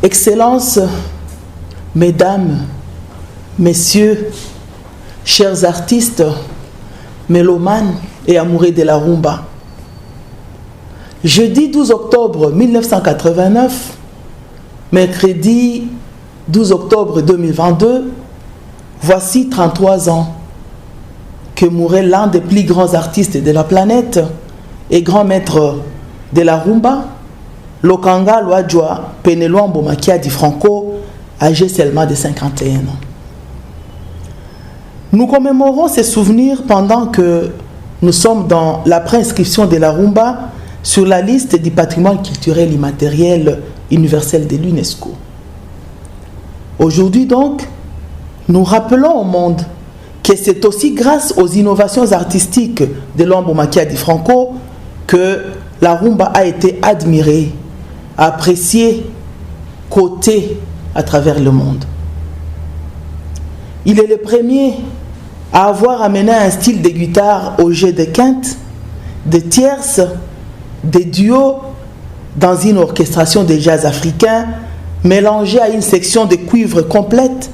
Excellences, Mesdames, Messieurs, chers artistes, mélomanes et amoureux de la rumba. Jeudi 12 octobre 1989, mercredi 12 octobre 2022, voici 33 ans que mourait l'un des plus grands artistes de la planète et grand maître de la rumba, Lokanga Lwadjoua Peneluambo Makiadi Franco, âgé seulement de 51 ans. Nous commémorons ces souvenirs pendant que nous sommes dans la préinscription de la rumba sur la liste du patrimoine culturel immatériel universel de l'UNESCO. Aujourd'hui donc, nous rappelons au monde que c'est aussi grâce aux innovations artistiques de Luambo Makiadi Franco que la rumba a été admirée, appréciée, cotée à travers le monde. Il est le premier à avoir amené un style de guitare au jeu de quinte, de tierces, de duos dans une orchestration de jazz africain mélangée à une section de cuivre complète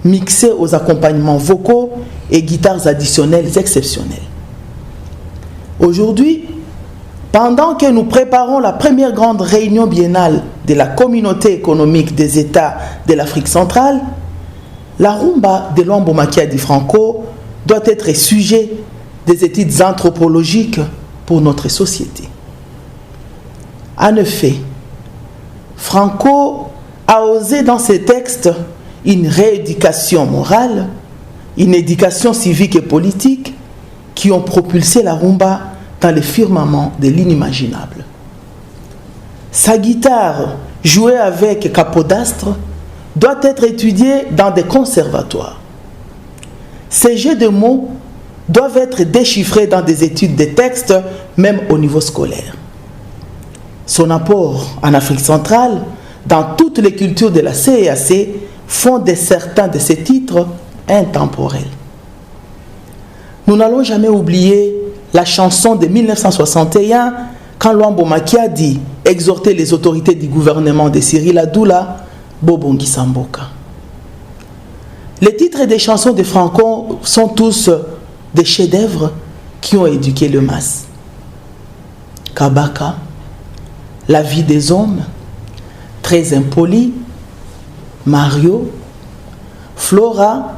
mixée aux accompagnements vocaux et guitares additionnelles exceptionnelles. Aujourd'hui, pendant que nous préparons la première grande réunion biennale de la communauté économique des États de l'Afrique centrale, la rumba de Luambo Makiadi Franco doit être sujet des études anthropologiques pour notre société. En effet, Franco a osé dans ses textes une rééducation morale, une éducation civique et politique qui ont propulsé la rumba dans le firmament de l'inimaginable. Sa guitare, jouée avec capodastre, doit être étudiée dans des conservatoires. Ces jeux de mots doivent être déchiffrés dans des études de textes, même au niveau scolaire. Son apport en Afrique centrale, dans toutes les cultures de la CEAC, font de certains de ces titres intemporels. Nous n'allons jamais oublier la chanson de 1961, quand Luambo Makiadi exhortait les autorités du gouvernement de Cyril Adoula, Bobongisa Mboka. Les titres des chansons de Franco sont tous des chefs-d'œuvre qui ont éduqué le masse. Kabaka, La vie des hommes, Très impoli, Mario, Flora,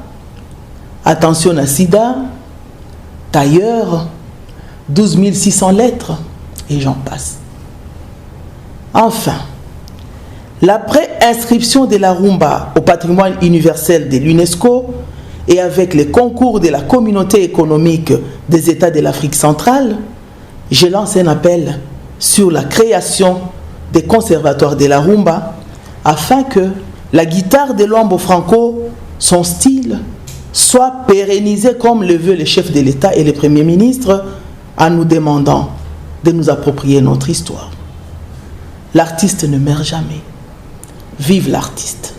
Attention à Sida, Tailleur, 12 600 lettres, et j'en passe. Enfin, la pré-inscription de la rumba au patrimoine universel de l'UNESCO et avec les concours de la communauté économique des États de l'Afrique centrale, je lance un appel sur la création des conservatoires de la rumba afin que la guitare de Luambo Franco, son style, soit pérennisé comme le veut le chef de l'État et le Premier ministre en nous demandant de nous approprier notre histoire. L'artiste ne meurt jamais. Vive l'artiste!